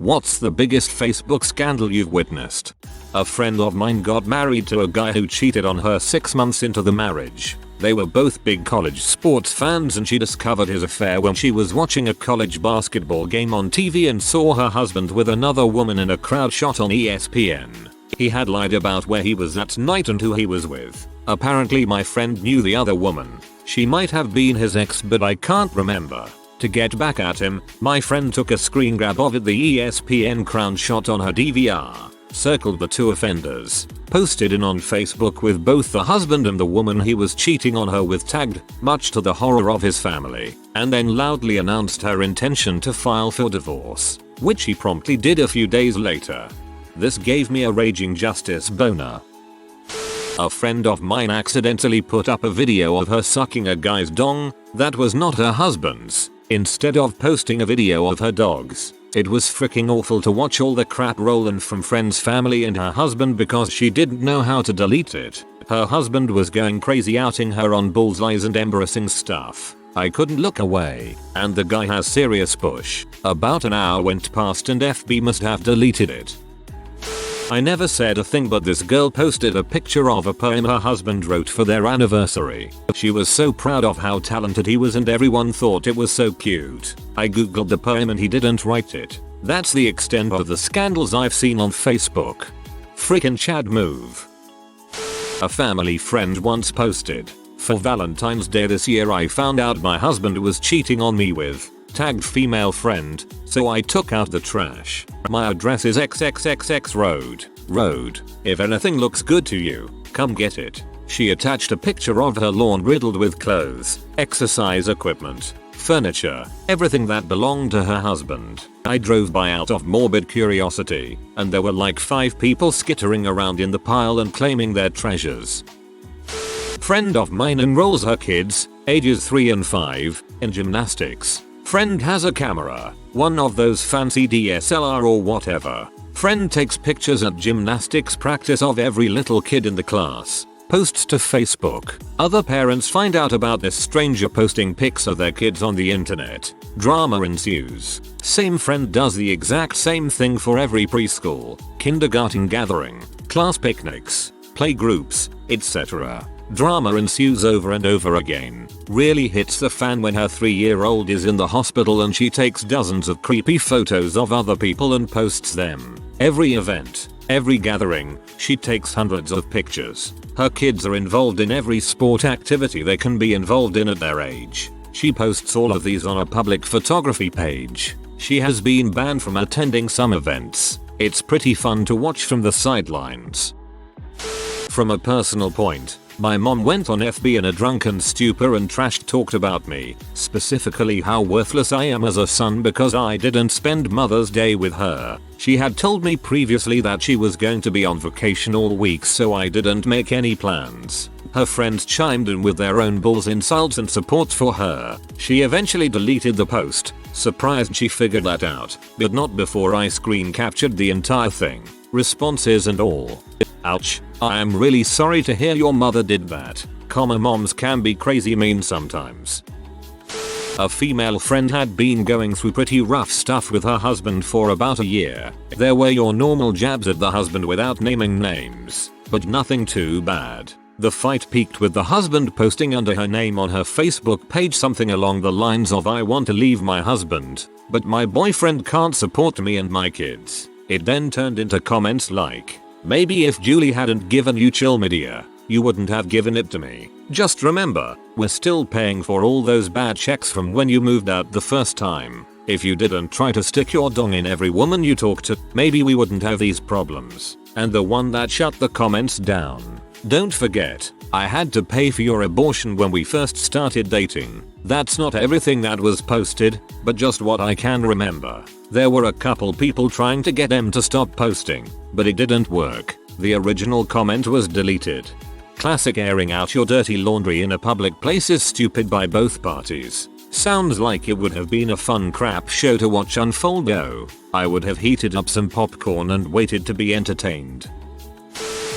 What's the biggest Facebook scandal you've witnessed? A friend of mine got married to a guy who cheated on her 6 months into the marriage. They were both big college sports fans and she discovered his affair when she was watching a college basketball game on TV and saw her husband with another woman in a crowd shot on ESPN. He had lied about where he was that night and who he was with. Apparently my friend knew the other woman. She might have been his ex, but I can't remember. To get back at him, my friend took a screen grab of it, the ESPN crown shot on her DVR, circled the two offenders, posted it on Facebook with both the husband and the woman he was cheating on her with tagged, much to the horror of his family, and then loudly announced her intention to file for divorce, which he promptly did a few days later. This gave me a raging justice boner. A friend of mine accidentally put up a video of her sucking a guy's dong that was not her husband's, instead of posting a video of her dogs. It was freaking awful to watch all the crap rolling from friends, family and her husband because she didn't know how to delete it. Her husband was going crazy, outing her on bullseyes and embarrassing stuff. I couldn't look away, and the guy has serious push. About an hour went past and FB must have deleted it. I never said a thing, but this girl posted a picture of a poem her husband wrote for their anniversary. She was so proud of how talented he was and everyone thought it was so cute. I googled the poem and he didn't write it. That's the extent of the scandals I've seen on Facebook. Frickin' Chad move. A family friend once posted, "For Valentine's Day this year I found out my husband was cheating on me with tagged female friend, so I took out the trash. My address is XXXX Road. If anything looks good to you, come get it." She attached a picture of her lawn riddled with clothes, exercise equipment, furniture, everything that belonged to her husband. I drove by out of morbid curiosity, and there were like 5 people skittering around in the pile and claiming their treasures. Friend of mine enrolls her kids, ages 3 and 5, in gymnastics. Friend has a camera, one of those fancy DSLR or whatever. Friend takes pictures at gymnastics practice of every little kid in the class, posts to Facebook. Other parents find out about this stranger posting pics of their kids on the internet. Drama ensues. Same friend does the exact same thing for every preschool, kindergarten gathering, class picnics, play groups, etc. Drama ensues over and over again. Really hits the fan when her 3-year-old is in the hospital and she takes dozens of creepy photos of other people and posts them. Every event, every gathering, she takes hundreds of pictures. Her kids are involved in every sport activity they can be involved in at their age. She posts all of these on a public photography page. She has been banned from attending some events. It's pretty fun to watch from the sidelines. From a personal point, my mom went on FB in a drunken stupor and trash talked about me, specifically how worthless I am as a son because I didn't spend Mother's Day with her. She had told me previously that she was going to be on vacation all week, so I didn't make any plans. Her friends chimed in with their own bulls insults and support for her. She eventually deleted the post, surprised she figured that out, but not before I screen captured the entire thing, responses and all. Ouch, I am really sorry to hear your mother did that. Moms can be crazy mean sometimes. A female friend had been going through pretty rough stuff with her husband for about a year. There were your normal jabs at the husband without naming names, but nothing too bad. The fight peaked with the husband posting under her name on her Facebook page something along the lines of, "I want to leave my husband, but my boyfriend can't support me and my kids." It then turned into comments like, "Maybe if Julie hadn't given you chlamydia, you wouldn't have given it to me. Just remember, we're still paying for all those bad checks from when you moved out the first time. If you didn't try to stick your dong in every woman you talked to, maybe we wouldn't have these problems." And the one that shut the comments down, "Don't forget, I had to pay for your abortion when we first started dating." That's not everything that was posted, but just what I can remember. There were a couple people trying to get them to stop posting, but it didn't work. The original comment was deleted. Classic airing out your dirty laundry in a public place is stupid by both parties. Sounds like it would have been a fun crap show to watch unfold though. I would have heated up some popcorn and waited to be entertained.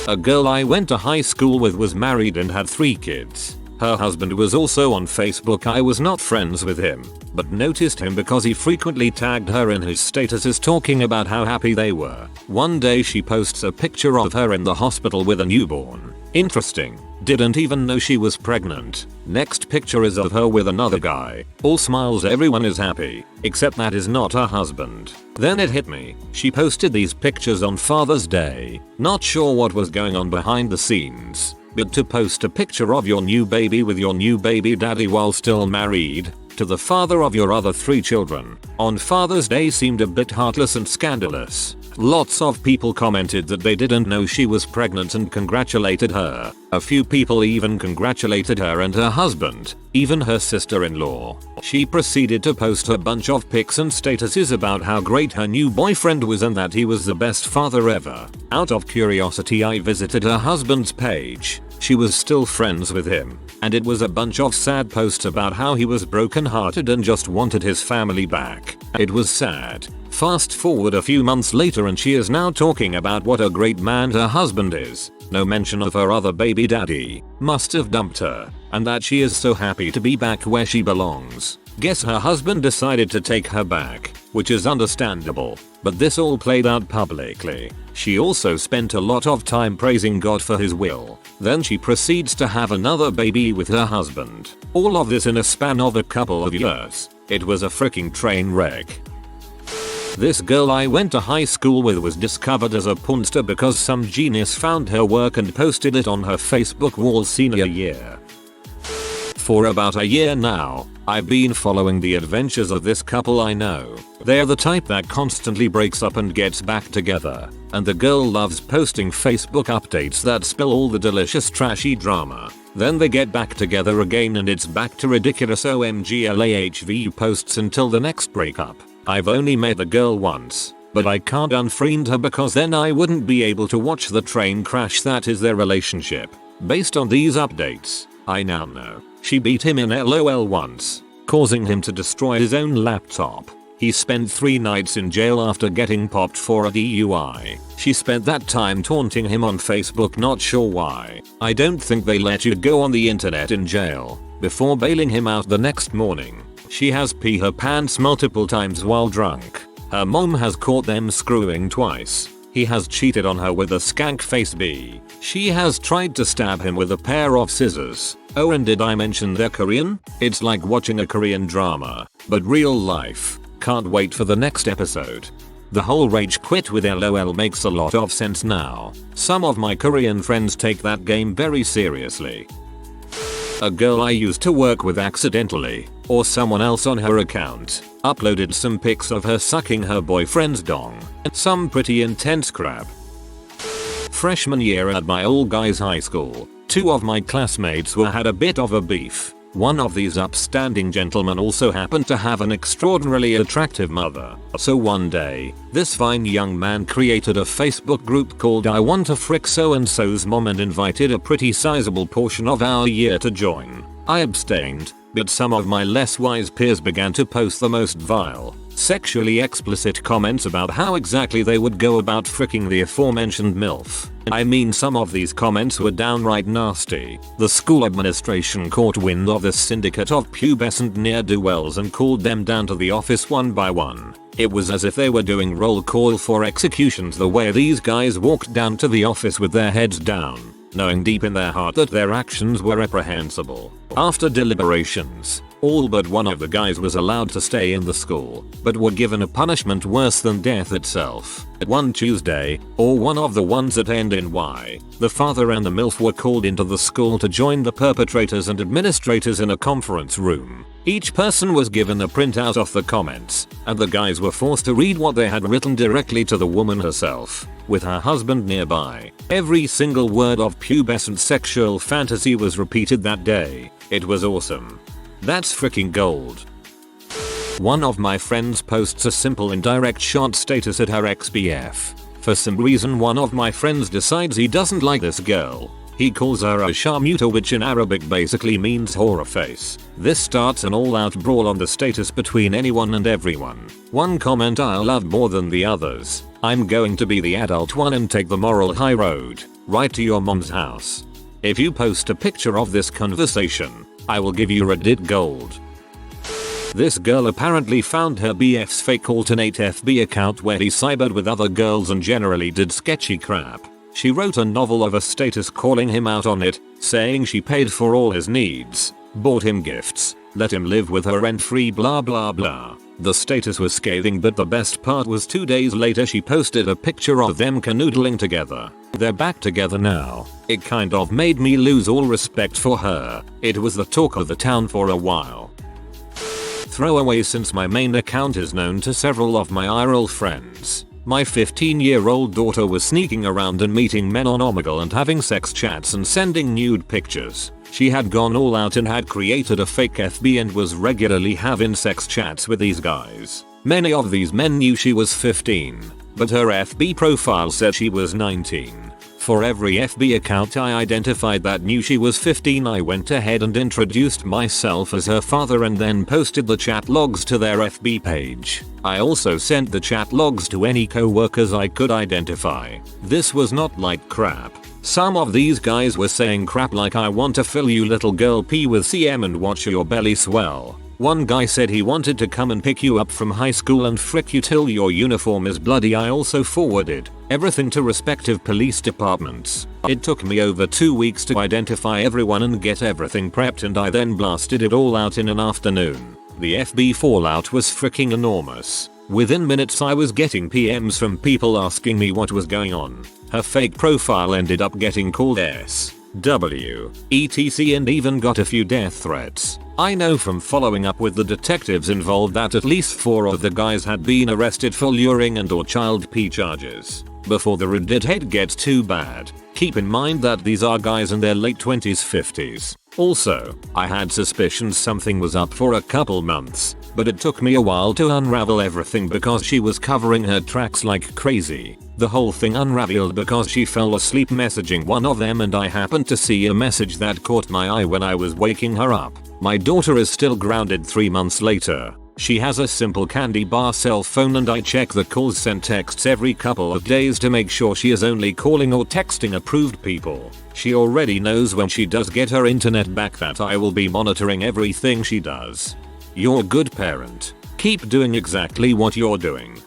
A girl I went to high school with was married and had 3 kids. Her husband was also on Facebook. I was not friends with him, but noticed him because he frequently tagged her in his statuses talking about how happy they were. One day she posts a picture of her in the hospital with a newborn. Interesting. Didn't even know she was pregnant. Next picture is of her with another guy. All smiles, everyone is happy, except that is not her husband. Then it hit me. She posted these pictures on Father's Day. Not sure what was going on behind the scenes, but to post a picture of your new baby with your new baby daddy while still married to the father of your other 3 children on Father's Day seemed a bit heartless and scandalous. Lots of people commented that they didn't know she was pregnant and congratulated her. A few people even congratulated her and her husband, even her sister-in-law. She proceeded to post a bunch of pics and statuses about how great her new boyfriend was and that he was the best father ever. Out of curiosity, I visited her husband's page. She was still friends with him, and it was a bunch of sad posts about how he was broken-hearted and just wanted his family back. It was sad. Fast forward a few months later and she is now talking about what a great man her husband is. No mention of her other baby daddy. Must have dumped her, and that she is so happy to be back where she belongs. Guess her husband decided to take her back, which is understandable, but this all played out publicly. She also spent a lot of time praising God for his will. Then she proceeds to have another baby with her husband. All of this in a span of a couple of years. It was a freaking train wreck. This girl I went to high school with was discovered as a punster because some genius found her work and posted it on her Facebook wall senior year. For about a year now, I've been following the adventures of this couple I know. They're the type that constantly breaks up and gets back together, and the girl loves posting Facebook updates that spill all the delicious trashy drama. Then they get back together again and it's back to ridiculous OMGLAHVU posts until the next breakup. I've only met the girl once, but I can't unfriend her because then I wouldn't be able to watch the train crash that is their relationship. Based on these updates, I now know she beat him in LOL once, causing him to destroy his own laptop. He spent 3 nights in jail after getting popped for a DUI. She spent that time taunting him on Facebook, not sure why. I don't think they let you go on the internet in jail, before bailing him out the next morning. She has peed her pants multiple times while drunk. Her mom has caught them screwing twice. He has cheated on her with a skank face bee. She has tried to stab him with a pair of scissors. Oh, and did I mention they're Korean? It's like watching a Korean drama, but real life. Can't wait for the next episode. The whole rage quit with LOL makes a lot of sense now. Some of my Korean friends take that game very seriously. A girl I used to work with accidentally, or someone else on her account, uploaded some pics of her sucking her boyfriend's dong. Some pretty intense crap. Freshman year at my old guy's high school, 2 of my classmates had a bit of a beef. One of these upstanding gentlemen also happened to have an extraordinarily attractive mother. So one day, this fine young man created a Facebook group called I Want to Frick So and So's Mom and invited a pretty sizable portion of our year to join. I abstained, but some of my less wise peers began to post the most vile, sexually explicit comments about how exactly they would go about fricking the aforementioned MILF. I mean, some of these comments were downright nasty. The school administration caught wind of this syndicate of pubescent ne'er-do-wells and called them down to the office one by one. It was as if they were doing roll call for executions the way these guys walked down to the office with their heads down, knowing deep in their heart that their actions were reprehensible. After deliberations, all but one of the guys was allowed to stay in the school, but were given a punishment worse than death itself. One Tuesday, or one of the ones that end in Y, the father and the MILF were called into the school to join the perpetrators and administrators in a conference room. Each person was given a printout of the comments, and the guys were forced to read what they had written directly to the woman herself, with her husband nearby. Every single word of pubescent sexual fantasy was repeated that day. It was awesome. That's freaking gold. One of my friends posts a simple indirect shot status at her ex-BF. For some reason one of my friends decides he doesn't like this girl. He calls her a sharmuta, which in Arabic basically means horror face. This starts an all-out brawl on the status between anyone and everyone. One comment I love more than the others: I'm going to be the adult one and take the moral high road, right to your mom's house. If you post a picture of this conversation, I will give you Reddit gold. This girl apparently found her BF's fake alternate FB account where he cybered with other girls and generally did sketchy crap. She wrote a novel of a status calling him out on it, saying she paid for all his needs, bought him gifts, let him live with her rent-free blah blah blah. The status was scathing, but the best part was 2 days later she posted a picture of them canoodling together. They're back together now. It kind of made me lose all respect for her. It was the talk of the town for a while. Throwaway: since my main account is known to several of my IRL friends, my 15-year-old daughter was sneaking around and meeting men on Omegle and having sex chats and sending nude pictures. She had gone all out and had created a fake FB and was regularly having sex chats with these guys. Many of these men knew she was 15, but her FB profile said she was 19. For every FB account I identified that knew she was 15, I went ahead and introduced myself as her father and then posted the chat logs to their FB page. I also sent the chat logs to any co-workers I could identify. This was not like crap. Some of these guys were saying crap like, "I want to fill you little girl pee with CM and watch your belly swell." One guy said he wanted to come and pick you up from high school and frick you till your uniform is bloody. I also forwarded everything to respective police departments. It took me over 2 weeks to identify everyone and get everything prepped, and I then blasted it all out in an afternoon. The FB fallout was freaking enormous. Within minutes I was getting PMs from people asking me what was going on. Her fake profile ended up getting called SW, etc, and even got a few death threats. I know from following up with the detectives involved that at least 4 of the guys had been arrested for luring and or child pee charges. Before the Reddit hate gets too bad, keep in mind that these are guys in their late 20s 50s. Also, I had suspicions something was up for a couple months, but it took me a while to unravel everything because she was covering her tracks like crazy. The whole thing unraveled because she fell asleep messaging one of them and I happened to see a message that caught my eye when I was waking her up. My daughter is still grounded 3 months later. She has a simple candy bar cell phone and I check the calls sent texts every couple of days to make sure she is only calling or texting approved people. She already knows when she does get her internet back that I will be monitoring everything she does. You're a good parent. Keep doing exactly what you're doing.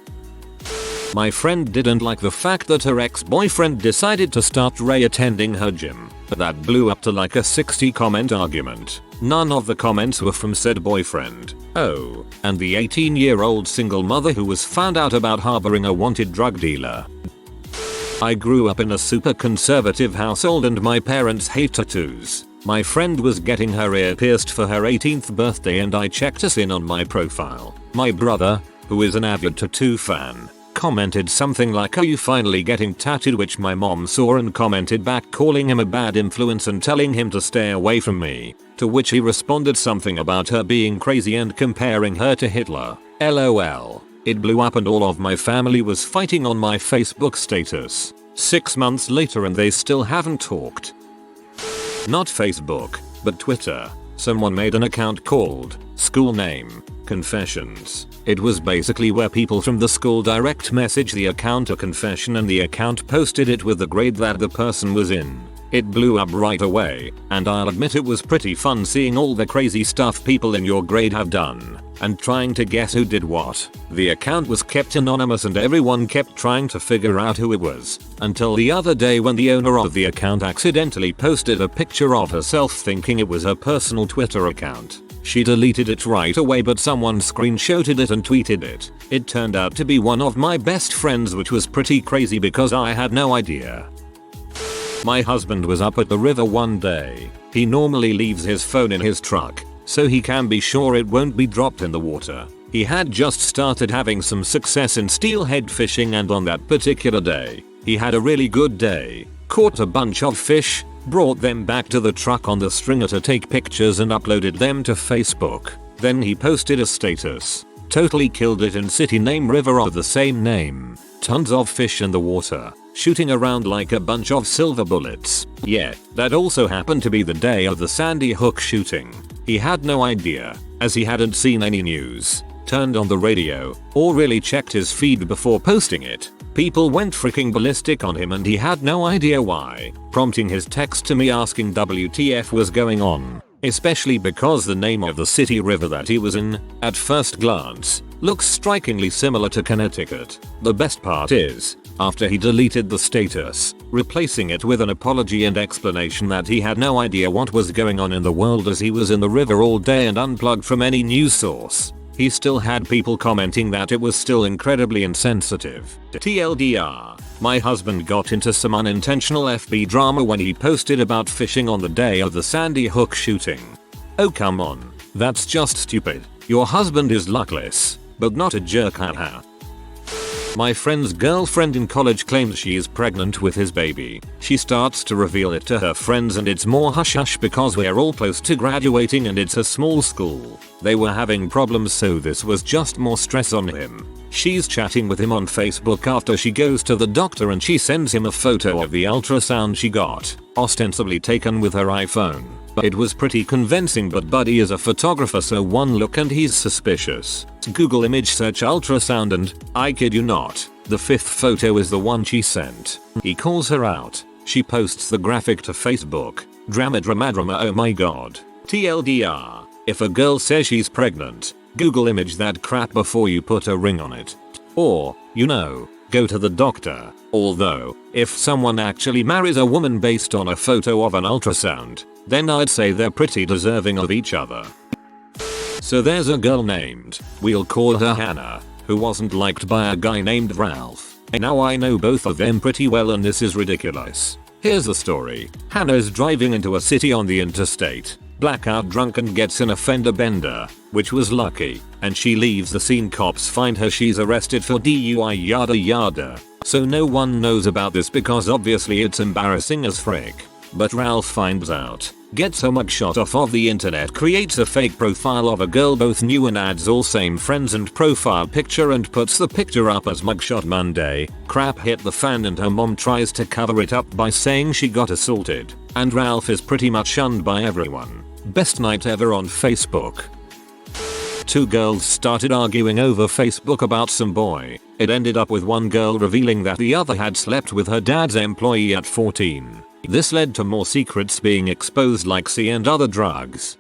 My friend didn't like the fact that her ex-boyfriend decided to start re-attending her gym. That blew up to like a 60 comment argument. None of the comments were from said boyfriend. Oh, and the 18-year-old single mother who was found out about harboring a wanted drug dealer. I grew up in a super conservative household and my parents hate tattoos. My friend was getting her ear pierced for her 18th birthday and I checked us in on my profile. My brother, who is an avid tattoo fan, commented something like, "Are you finally getting tattooed?" which my mom saw and commented back calling him a bad influence and telling him to stay away from me. To which he responded something about her being crazy and comparing her to Hitler. LOL. It blew up and all of my family was fighting on my Facebook status. 6 months later and they still haven't talked. Not Facebook, but Twitter. Someone made an account called School Name Confessions. It was basically where people from the school direct message the account a confession and the account posted it with the grade that the person was in. It blew up right away, and I'll admit it was pretty fun seeing all the crazy stuff people in your grade have done, and trying to guess who did what. The account was kept anonymous and everyone kept trying to figure out who it was, until the other day when the owner of the account accidentally posted a picture of herself thinking it was her personal Twitter account. She deleted it right away but someone screenshotted it and tweeted it. It turned out to be one of my best friends, which was pretty crazy because I had no idea. My husband was up at the river one day. He normally leaves his phone in his truck, so he can be sure it won't be dropped in the water. He had just started having some success in steelhead fishing and on that particular day, he had a really good day. Caught a bunch of fish, brought them back to the truck on the stringer to take pictures and uploaded them to Facebook. Then he posted a status. Totally killed it in city name river of the same name. Tons of fish in the water, shooting around like a bunch of silver bullets. Yeah, that also happened to be the day of the Sandy Hook shooting. He had no idea, as he hadn't seen any news, turned on the radio, or really checked his feed before posting it. People went freaking ballistic on him and he had no idea why, prompting his text to me asking WTF was going on, especially because the name of the city river that he was in, at first glance, looks strikingly similar to Connecticut. The best part is, after he deleted the status, replacing it with an apology and explanation that he had no idea what was going on in the world as he was in the river all day and unplugged from any news source, he still had people commenting that it was still incredibly insensitive. TLDR, my husband got into some unintentional FB drama when he posted about fishing on the day of the Sandy Hook shooting. Oh come on, that's just stupid. Your husband is luckless, but not a jerk, haha. My friend's girlfriend in college claims she is pregnant with his baby. She starts to reveal it to her friends and it's more hush hush because we're all close to graduating and it's a small school. They were having problems so this was just more stress on him. She's chatting with him on Facebook after she goes to the doctor and she sends him a photo of the ultrasound she got, ostensibly taken with her iPhone. It was pretty convincing but Buddy is a photographer so one look and he's suspicious. Google image search ultrasound and, I kid you not, the fifth photo is the one she sent. He calls her out. She posts the graphic to Facebook. Drama oh my god. TLDR, if a girl says she's pregnant, Google image that crap before you put a ring on it. Or, go to the doctor. Although, if someone actually marries a woman based on a photo of an ultrasound, then I'd say they're pretty deserving of each other. So there's a girl named, we'll call her Hannah, who wasn't liked by a guy named Ralph. And now I know both of them pretty well and this is ridiculous. Here's the story. Hannah's driving into a city on the interstate, blackout drunk and gets in a fender bender, which was lucky, and she leaves the scene. Cops find her, she's arrested for DUI yada yada. So no one knows about this because obviously it's embarrassing as frick. But Ralph finds out, gets a mugshot off of the internet, creates a fake profile of a girl both new and adds all same friends and profile picture and puts the picture up as Mugshot Monday. Crap hit the fan and her mom tries to cover it up by saying she got assaulted, and Ralph is pretty much shunned by everyone. Best night ever on Facebook. Two girls started arguing over Facebook about some boy. It ended up with one girl revealing that the other had slept with her dad's employee at 14. This led to more secrets being exposed like C and other drugs.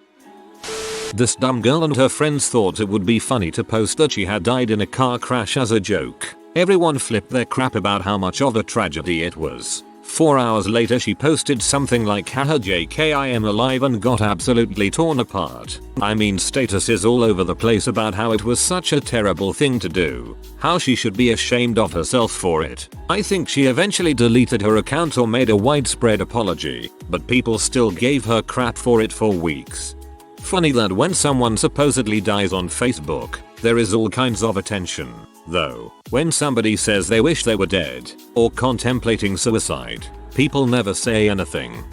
This dumb girl and her friends thought it would be funny to post that she had died in a car crash as a joke. Everyone flipped their crap about how much of a tragedy it was. 4 hours later she posted something like haha JK I am alive and got absolutely torn apart. I mean statuses all over the place about how it was such a terrible thing to do. How she should be ashamed of herself for it. I think she eventually deleted her account or made a widespread apology, but people still gave her crap for it for weeks. Funny that when someone supposedly dies on Facebook, there is all kinds of attention. Though, when somebody says they wish they were dead, or contemplating suicide, people never say anything.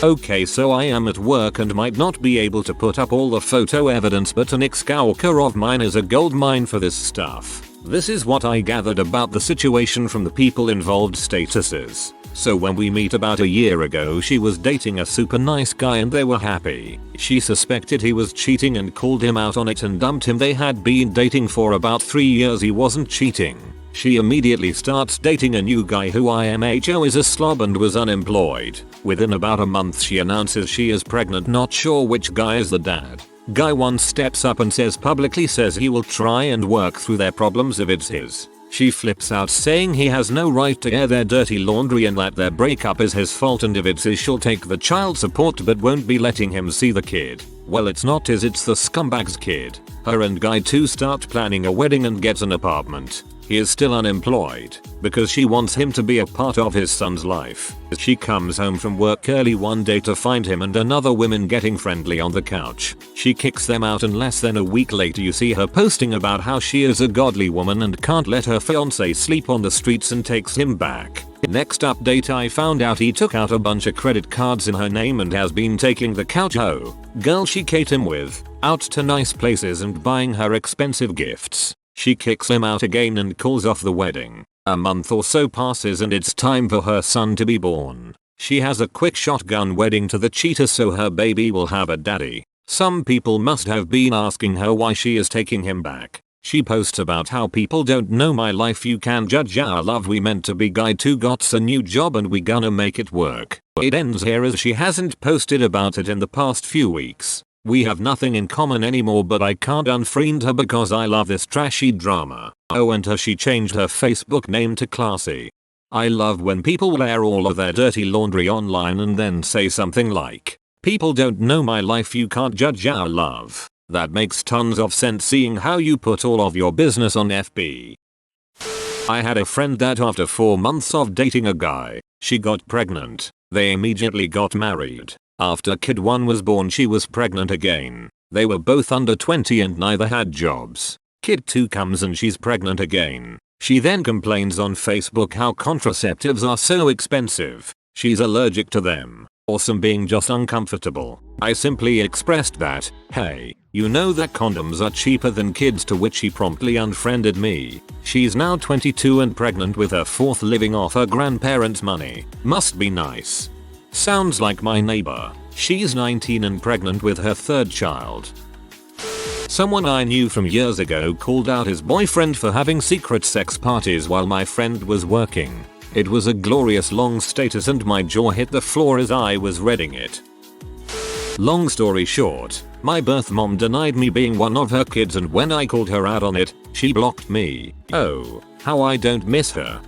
Okay, so I am at work and might not be able to put up all the photo evidence, but an ex-coworker of mine is a goldmine for this stuff. This is what I gathered about the situation from the people involved statuses. So when we meet about a year ago, she was dating a super nice guy and they were happy. She suspected he was cheating and called him out on it and dumped him. They had been dating for about 3 years, he wasn't cheating. She immediately starts dating a new guy who IMHO is a slob and was unemployed. Within about a month she announces she is pregnant, not sure which guy is the dad. Guy 1 steps up and publicly says he will try and work through their problems if it's his. She flips out saying he has no right to air their dirty laundry and that their breakup is his fault, and if it's his she'll take the child support but won't be letting him see the kid. Well, it's not his, it's the scumbag's kid. Her and Guy 2 start planning a wedding and gets an apartment. He is still unemployed because she wants him to be a part of his son's life. She comes home from work early one day to find him and another woman getting friendly on the couch. She kicks them out and less than a week later you see her posting about how she is a godly woman and can't let her fiancé sleep on the streets and takes him back. Next update, I found out he took out a bunch of credit cards in her name and has been taking the couch girl she cate him with out to nice places and buying her expensive gifts. She kicks him out again and calls off the wedding. A month or so passes and it's time for her son to be born. She has a quick shotgun wedding to the cheater so her baby will have a daddy. Some people must have been asking her why she is taking him back. She posts about how people don't know my life, you can judge our love, we meant to be, guy 2 got a new job and we gonna make it work. It ends here as she hasn't posted about it in the past few weeks. We have nothing in common anymore, but I can't unfriend her because I love this trashy drama. Oh, and she changed her Facebook name to Classy. I love when people air all of their dirty laundry online and then say something like, people don't know my life, you can't judge our love. That makes tons of sense seeing how you put all of your business on FB. I had a friend that after 4 months of dating a guy, she got pregnant. They immediately got married. After kid 1 was born, she was pregnant again. They were both under 20 and neither had jobs. Kid 2 comes and she's pregnant again. She then complains on Facebook how contraceptives are so expensive. She's allergic to them. Awesome, being just uncomfortable. I simply expressed that, hey, you know that condoms are cheaper than kids, to which she promptly unfriended me. She's now 22 and pregnant with her 4th, living off her grandparents' money. Must be nice. Sounds like my neighbor. She's 19 and pregnant with her 3rd child. Someone I knew from years ago called out his boyfriend for having secret sex parties while my friend was working. It was a glorious long status and my jaw hit the floor as I was reading it. Long story short, my birth mom denied me being one of her kids, and when I called her out on it, she blocked me. Oh, how I don't miss her.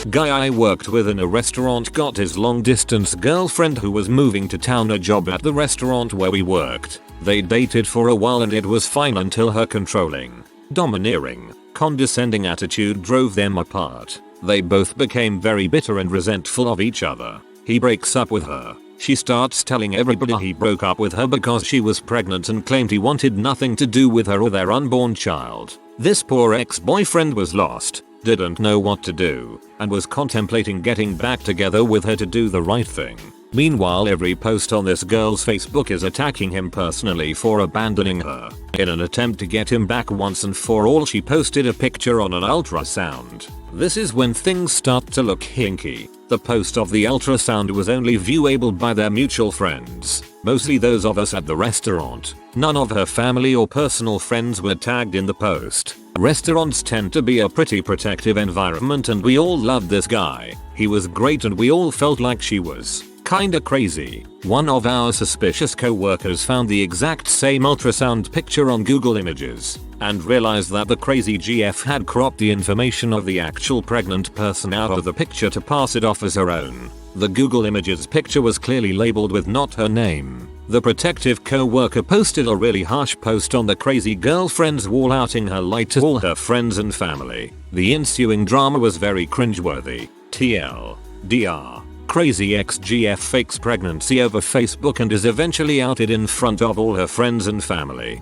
Guy I worked with in a restaurant got his long distance girlfriend who was moving to town a job at the restaurant where we worked. They dated for a while and it was fine until her controlling, domineering, condescending attitude drove them apart. They both became very bitter and resentful of each other. He breaks up with her. She starts telling everybody he broke up with her because she was pregnant and claimed he wanted nothing to do with her or their unborn child. This poor ex-boyfriend was lost, didn't know what to do, and was contemplating getting back together with her to do the right thing. Meanwhile, every post on this girl's Facebook is attacking him personally for abandoning her. In an attempt to get him back once and for all, she posted a picture on an ultrasound. This is when things start to look hinky. The post of the ultrasound was only viewable by their mutual friends, mostly those of us at the restaurant. None of her family or personal friends were tagged in the post. Restaurants tend to be a pretty protective environment and we all loved this guy. He was great and we all felt like she was kinda crazy. One of our suspicious co-workers found the exact same ultrasound picture on Google Images and realized that the crazy GF had cropped the information of the actual pregnant person out of the picture to pass it off as her own. The Google Images picture was clearly labeled with not her name. The protective co-worker posted a really harsh post on the crazy girlfriend's wall outing her lie to all her friends and family. The ensuing drama was very cringeworthy. TL. DR. Crazy ex-GF fakes pregnancy over Facebook and is eventually outed in front of all her friends and family.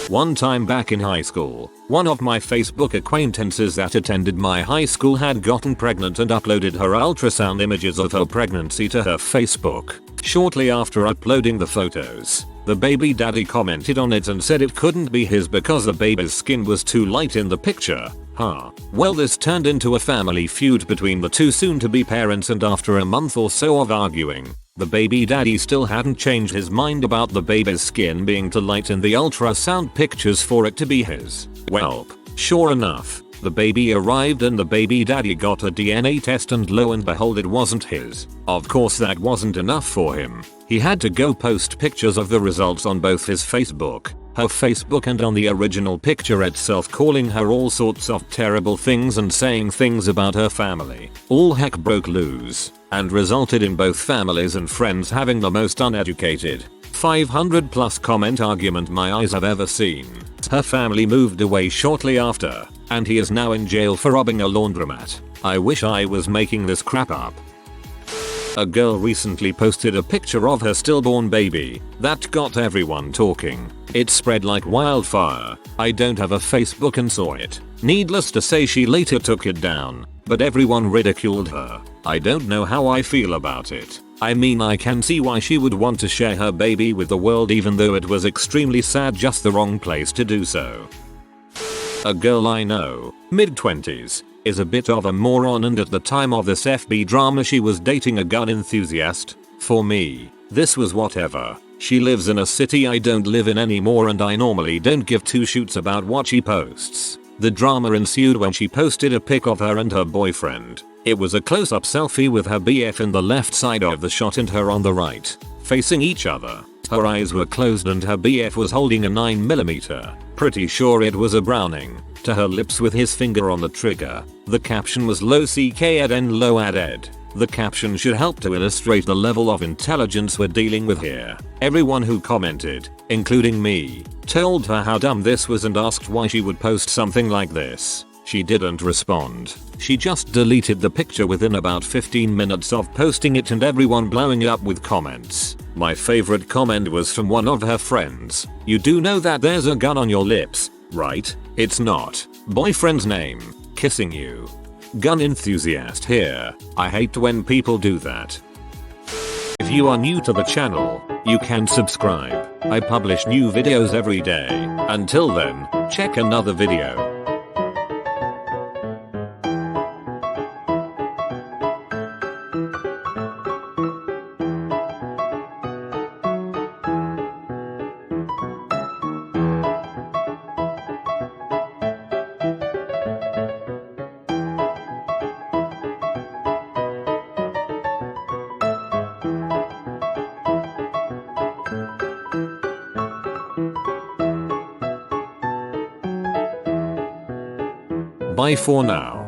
One time back in high school, one of my Facebook acquaintances that attended my high school had gotten pregnant and uploaded her ultrasound images of her pregnancy to her Facebook. Shortly after uploading the photos, the baby daddy commented on it and said it couldn't be his because the baby's skin was too light in the picture. Well, this turned into a family feud between the two soon-to-be parents, and after a month or so of arguing, the baby daddy still hadn't changed his mind about the baby's skin being too light in the ultrasound pictures for it to be his. Well, sure enough, the baby arrived and the baby daddy got a DNA test and lo and behold, it wasn't his. Of course that wasn't enough for him. He had to go post pictures of the results on both his Facebook, her Facebook, and on the original picture itself, calling her all sorts of terrible things and saying things about her family. All heck broke loose and resulted in both families and friends having the most uneducated 500+ comment argument my eyes have ever seen. Her family moved away shortly after, and he is now in jail for robbing a laundromat. I wish I was making this crap up. A girl recently posted a picture of her stillborn baby that got everyone talking. It spread like wildfire. I don't have a Facebook and saw it. Needless to say, she later took it down, but everyone ridiculed her. I don't know how I feel about it. I mean, I can see why she would want to share her baby with the world, even though it was extremely sad, just the wrong place to do so. A girl I know, mid-20s, is a bit of a moron, and at the time of this FB drama she was dating a gun enthusiast. For me, this was whatever. She lives in a city I don't live in anymore and I normally don't give two shoots about what she posts. The drama ensued when she posted a pic of her and her boyfriend. It was a close-up selfie with her BF in the left side of the shot and her on the right, facing each other. Her eyes were closed and her BF was holding a 9mm, pretty sure it was a Browning, to her lips with his finger on the trigger. The caption was low CK ed and low ad ed. The caption should help to illustrate the level of intelligence we're dealing with here. Everyone who commented, including me, told her how dumb this was and asked why she would post something like this. She didn't respond. She just deleted the picture within about 15 minutes of posting it and everyone blowing up with comments. My favorite comment was from one of her friends. "You do know that there's a gun on your lips, right? It's not. Boyfriend's name. Kissing you." Gun enthusiast here. I hate when people do that. If you are new to the channel, you can subscribe. I publish new videos every day. Until then, check another video. Bye for now.